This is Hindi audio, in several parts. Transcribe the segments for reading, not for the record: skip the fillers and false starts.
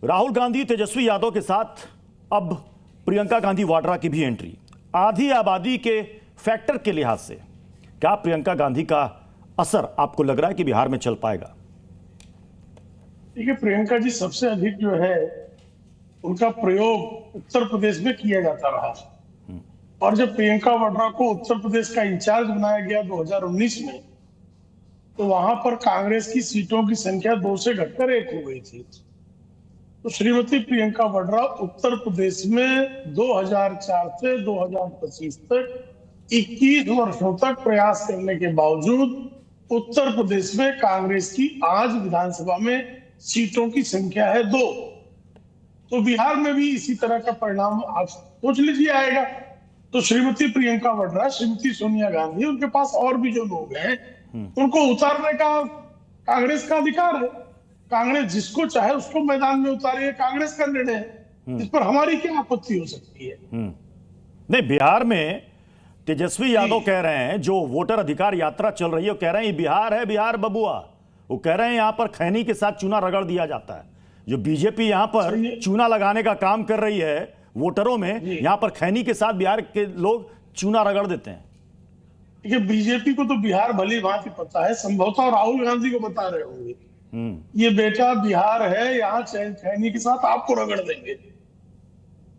राहुल गांधी, तेजस्वी यादव के साथ अब प्रियंका गांधी वाड्रा की भी एंट्री। आधी आबादी के फैक्टर के लिहाज से क्या प्रियंका गांधी का असर आपको लग रहा है कि बिहार में चल पाएगा? देखिए, प्रियंका जी सबसे अधिक जो है उनका प्रयोग उत्तर प्रदेश में किया जाता रहा। और जब प्रियंका वाड्रा को उत्तर प्रदेश का इंचार्ज बनाया गया 2019 में, तो वहां पर कांग्रेस की सीटों की संख्या 2 से घटकर 1 हो गई थी। तो श्रीमती प्रियंका वाड्रा उत्तर प्रदेश में 2004 से 2025 तक 21 वर्षों तक प्रयास करने के बावजूद उत्तर प्रदेश में कांग्रेस की आज विधानसभा में सीटों की संख्या है 2। तो बिहार में भी इसी तरह का परिणाम आप सोच लीजिए आएगा। तो श्रीमती प्रियंका वाड्रा, श्रीमती सोनिया गांधी, उनके पास और भी जो लोग हैं उनको उतारने का कांग्रेस का अधिकार है। कांग्रेस जिसको चाहे उसको मैदान में उतारे, ये कांग्रेस का निर्णय है। इस पर हमारी क्या आपत्ति हो सकती है? नहीं, बिहार में तेजस्वी यादव कह रहे हैं, जो वोटर अधिकार यात्रा चल रही है, वो कह रहे हैं ये बिहार है, बिहार बबुआ। वो कह रहे हैं यहां पर खैनी के साथ चूना रगड़ दिया जाता है। जो बीजेपी यहां पर चूना लगाने का काम कर रही है वोटरों में, यहां पर खैनी के साथ बिहार के लोग चूना रगड़ देते हैं। देखिए, बीजेपी को तो बिहार भली भांति पता है, संभवतः राहुल गांधी को बता रहे होंगे ये बेटा बिहार है, यहाँ खैनी के साथ आपको रगड़ देंगे।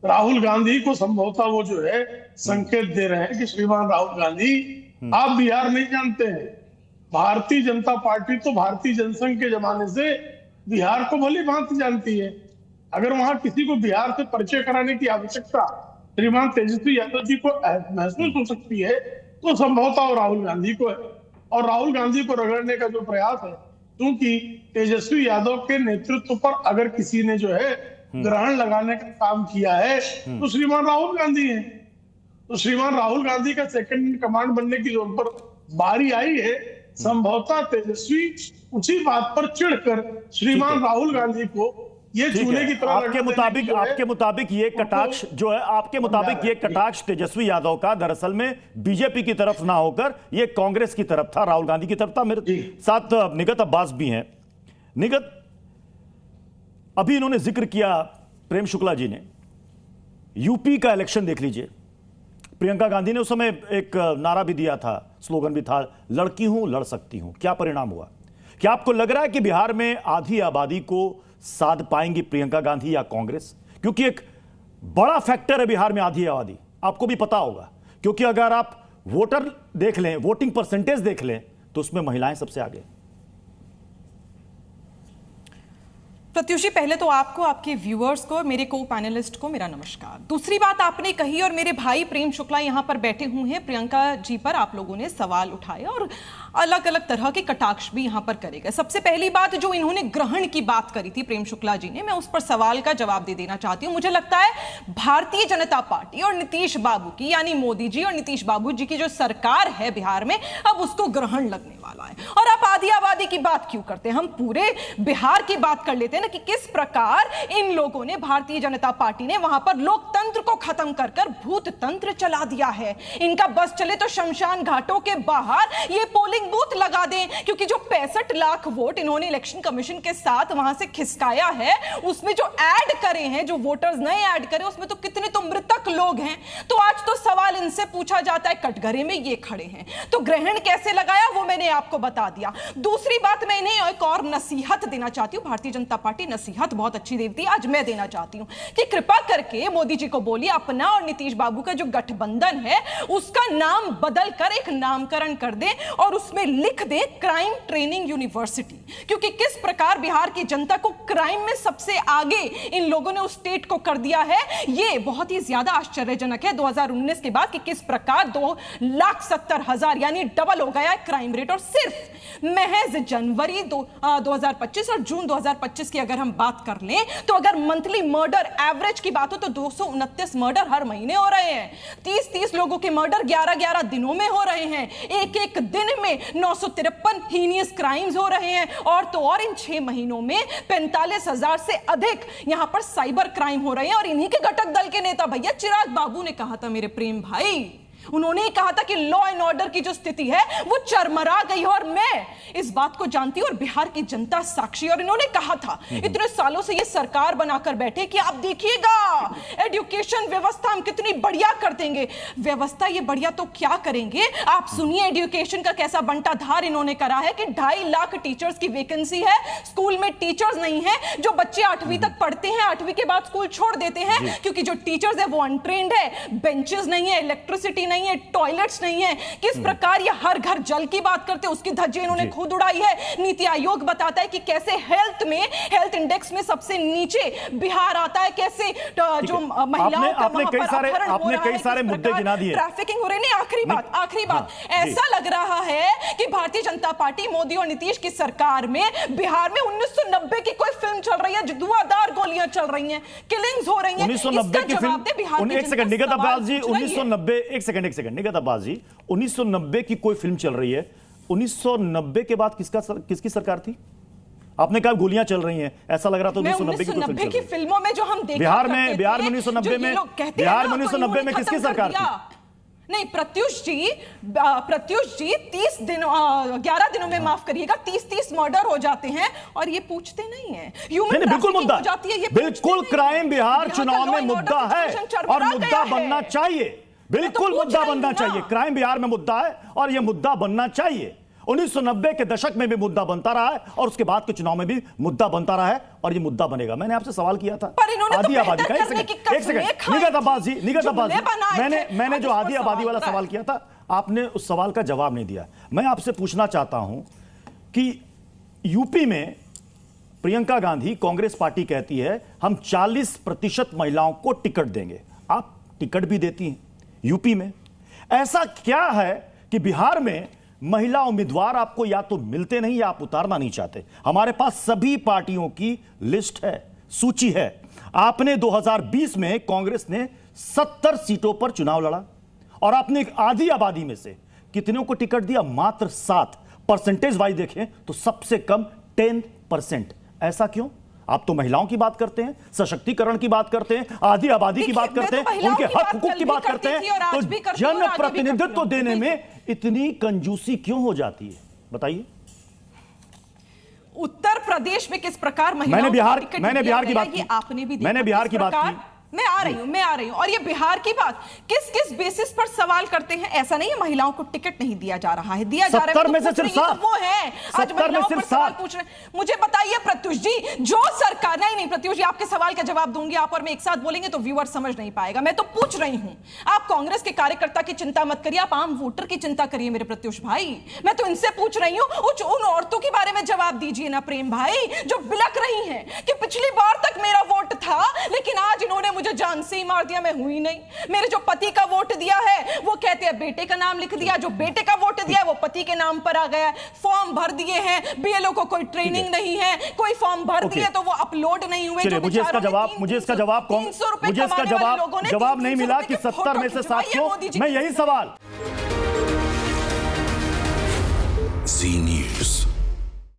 राहुल गांधी को संभवतः वो जो है संकेत दे रहे हैं कि श्रीमान राहुल गांधी, आप बिहार नहीं जानते हैं। भारतीय जनता पार्टी तो भारतीय जनसंघ के जमाने से बिहार को भली भांति जानती है। अगर वहां किसी को बिहार से परिचय कराने की आवश्यकता श्रीमान तेजस्वी यादव जी को महसूस हो सकती है, तो संभवतः राहुल गांधी को है। और राहुल गांधी को रगड़ने का जो प्रयास है, क्योंकि तेजस्वी यादव के नेतृत्व पर अगर किसी ने जो है ग्रहण लगाने का काम किया है तो श्रीमान राहुल गांधी हैं। तो श्रीमान राहुल गांधी का सेकंड इन कमांड बनने की जो पर बारी आई है, संभवतः तेजस्वी उसी बात पर चिढ़कर श्रीमान राहुल गांधी को ये चूने की तरह आपके मुताबिक ये कटाक्ष जो है, आपके मुताबिक ये कटाक्ष तेजस्वी यादव का दरअसल में बीजेपी की तरफ ना होकर ये कांग्रेस की तरफ था, राहुल गांधी की तरफ था। मेरे साथ निगत अब्बास भी हैं। निगत, अभी इन्होंने जिक्र किया प्रेम शुक्ला जी ने, यूपी का इलेक्शन देख लीजिए। प्रियंका गांधी ने उस समय एक नारा भी दिया था, स्लोगन भी था, लड़की हूं लड़ सकती हूं। क्या परिणाम हुआ? क्या आपको लग रहा है कि बिहार में आधी आबादी को साध पाएंगी प्रियंका गांधी या कांग्रेस? क्योंकि एक बड़ा फैक्टर है बिहार में आधी आबादी, आपको भी पता होगा। क्योंकि अगर आप वोटर देख लें, वोटिंग परसेंटेज देख लें, तो उसमें महिलाएं सबसे आगे। प्रत्युषी, पहले तो आपको, आपके व्यूअर्स को, मेरे को पैनलिस्ट को मेरा नमस्कार। दूसरी बात आपने कही और मेरे भाई प्रेम शुक्ला यहां पर बैठे हुए हैं, प्रियंका जी पर आप लोगों ने सवाल उठाए और अलग अलग तरह के कटाक्ष भी यहां पर करे गए। सबसे पहली बात, जो इन्होंने ग्रहण की बात करी थी प्रेम शुक्ला जी ने, मैं उस पर सवाल का जवाब दे देना चाहती हूं। मुझे लगता है भारतीय जनता पार्टी और नीतीश बाबू की, यानी मोदी जी और नीतीश बाबू जी की जो सरकार है बिहार में, अब उसको ग्रहण लगने वाला है। और आप आधी आबादी की बात क्यों करते हैं? हम पूरे बिहार की बात कर लेते हैं ना, कि किस प्रकार इन लोगों ने, भारतीय जनता पार्टी ने वहां पर लोकतंत्र को खत्म कर कर भूत तंत्र चला दिया है। इनका बस चले तो शमशान घाटों के बाहर ये पोलिंग बूथ लगा दें, क्योंकि जो 65 लाख वोट इन्होंने इलेक्शन कमीशन के साथ वहां से खिसकाया है, उसमें जो ऐड करे हैं, जो वोटर्स नए ऐड करे, उसमें तो कितने तो मृतक लोग हैं। तो आज तो सवाल इनसे पूछा जाता है, कटघरे में ये खड़े हैं, तो ग्रहण कैसे लगाया वो मैंने आपको बता दिया। दूसरी बात, मैं इन्हें एक और नसीहत देना चाहती हूं। भारतीय जनता पार्टी नसीहत बहुत अच्छी देती है, आज मैं देना चाहती हूं कि कृपा करके मोदी जी को बोलिए, अपना और नीतीश बाबू का जो गठबंधन है उसका नाम बदल कर एक नामकरण कर दे और उसमें लिख दे क्राइम ट्रेनिंग यूनिवर्सिटी। क्योंकि किस प्रकार बिहार की जनता को क्राइम में सबसे आगे इन लोगों ने उस स्टेट को कर दिया है, ये बहुत ही ज्यादा आश्चर्यजनक है। 2019 के बाद कि किस प्रकार 2,70,000 यानी डबल हो गया है क्राइम रेट। और सिर्फ महज जनवरी 2025 और जून 2025 की अगर हम बात कर लें, तो अगर मंथली मर्डर एवरेज की बात हो तो 229 मर्डर हर महीने हो रहे हैं। 30-30 लोगों के मर्डर 11-11 दिनों में हो रहे हैं। एक दिन में 953 हीनियस क्राइम्स हो रहे हैं। और तो और इन 6 महीनों में 45,000 से अधिक यहां पर साइबर क्राइम हो रहे हैं। और इन्हीं के घटक दल के नेता भैया चिराग बाबू ने कहा था, मेरे प्रेम भाई, उन्होंने कहा था कि लॉ एंड ऑर्डर की जो स्थिति है वो चरमरा गई है, और मैं इस बात को जानती हूं और बिहार की जनता साक्षी। और इन्होंने कहा था इतने सालों से ये सरकार बनाकर बैठे कि आप देखिएगा एजुकेशन व्यवस्था हम कितनी बढ़िया कर देंगे। व्यवस्था ये बढ़िया तो क्या करेंगे, आप सुनिए एजुकेशन का कैसा बंटाधार इन्होंने करा है कि 2.5 लाख टीचर्स की वैकेंसी है, स्कूल में टीचर्स नहीं है, जो बच्चे 8वीं तक पढ़ते हैं 8वीं के बाद स्कूल छोड़ देते हैं क्योंकि जो टीचर्स है वो अनट्रेन्ड है, बेंचेस नहीं है, इलेक्ट्रिसिटी नहीं है, टॉयलेट्स नहीं है। किस प्रकार ये हर घर जल की बात करते हैं उसकी धज्जियां इन्होंने खुद उड़ाई है। नीति आयोग बताता है कि कैसे हेल्थ इंडेक्स में सबसे नीचे बिहार आता है, कैसे जो महिलाओं का आपने कई सारे मुद्दे गिना दिए, ट्रैफिकिंग हो रही है। आखिरी बात ऐसा लग रहा है कि भारतीय जनता पार्टी मोदी और नीतीश की सरकार में बिहार में 1990 की कोई फिल्म चल रही है, धुआंधार गोलियां चल रही हैं, किलिंग्स हो रही हैं। 1990 की फिल्म, एक सेकंड निगत अब्बास जी, 1990, एक सेकंड निगत अब्बास जी, 1990 की कोई फिल्म चल रही है। 1990 के बाद किसकी सरकार थी? आपने कहा गोलियां चल रही हैं, ऐसा लग रहा था 1990 की फिल्मों में जो हम देखा बिहार में 1990 में किसकी सरकार थी? नहीं प्रत्युष जी 30 दिन 11 दिनों में माफ करिएगा 30 मर्डर हो जाते हैं और ये पूछते नहीं है। बिल्कुल मुद्दा, बिल्कुल क्राइम बिहार चुनाव में मुद्दा है और मुद्दा बनना चाहिए, बिल्कुल मुद्दा बनना चाहिए। क्राइम बिहार में मुद्दा है और यह मुद्दा बनना चाहिए। 1990 के दशक में भी मुद्दा बनता रहा है और उसके बाद के चुनाव में भी मुद्दा बनता रहा है और ये मुद्दा बनेगा। मैंने आपसे सवाल किया था आधी आबादी का, एक सेकंड निगत अब्बास जी, मैंने जो आधी आबादी वाला सवाल किया था आपने उस सवाल का जवाब नहीं दिया। मैं आपसे पूछना चाहता हूं कि यूपी में प्रियंका गांधी कांग्रेस पार्टी कहती है हम 40% महिलाओं को टिकट देंगे, आप टिकट भी देती हैं यूपी में। ऐसा क्या है कि बिहार में महिला उम्मीदवार आपको या तो मिलते नहीं या आप उतारना नहीं चाहते? हमारे पास सभी पार्टियों की लिस्ट है, सूची है। आपने 2020 में कांग्रेस ने 70 सीटों पर चुनाव लड़ा और आपने एक आधी आबादी में से कितनों को टिकट दिया? मात्र 7। परसेंटेज वाइज देखें तो सबसे कम 10%। ऐसा क्यों? आप तो महिलाओं की बात करते हैं, सशक्तिकरण की बात करते हैं, आधी आबादी की बात करते हैं, उनके हक हुकूक की बात करते हैं, तो जनप्रतिनिधित्व देने में इतनी कंजूसी क्यों हो जाती है? बताइए। उत्तर प्रदेश में किस प्रकार मैंने बिहार की बात की, आपने भी मैंने बिहार की बात की। मैं आ रही हूं और ये बिहार की बात किस बेसिस पर सवाल करते हैं? ऐसा नहीं है महिलाओं को टिकट नहीं दिया जा रहा है, दिया जा रहा है। 70 में से सिर्फ 7 वो है आज महिलाओं पर सवाल पूछ रहे हैं। मुझे बताइए प्रत्युष जी, जो सरकार नहीं प्रत्युष जी आपके सवाल का जवाब दूंगी आप और मैं एक साथ बोलेंगे तो व्यूअर समझ नहीं पाएगा। मैं तो पूछ रही हूं, आप कांग्रेस के कार्यकर्ता की चिंता मत करिए, आप आम वोटर की चिंता करिए मेरे प्रत्युष भाई। मैं तो इनसे पूछ रही हूं उन औरतों के बारे में जवाब दीजिए ना प्रेम भाई, जो बिलक रही हैं कि पिछली बार तक मेरा वोट था लेकिन आज इन्होंने मुझे जान से ही मार दिया, मैं हुई नहीं। मेरे जो पति का वोट दिया है वो कहते हैं बेटे का नाम लिख दिया, जो बेटे का वोट दिया है वो पति के नाम पर आ गया। फॉर्म भर दिए हैं, बीएलओ को कोई ट्रेनिंग नहीं है, कोई फॉर्म भर दिए तो वो अपलोड नहीं हुए। मुझे इसका जवाब नहीं मिला कि 70 में से 7 क्यों? मैं यही सवाल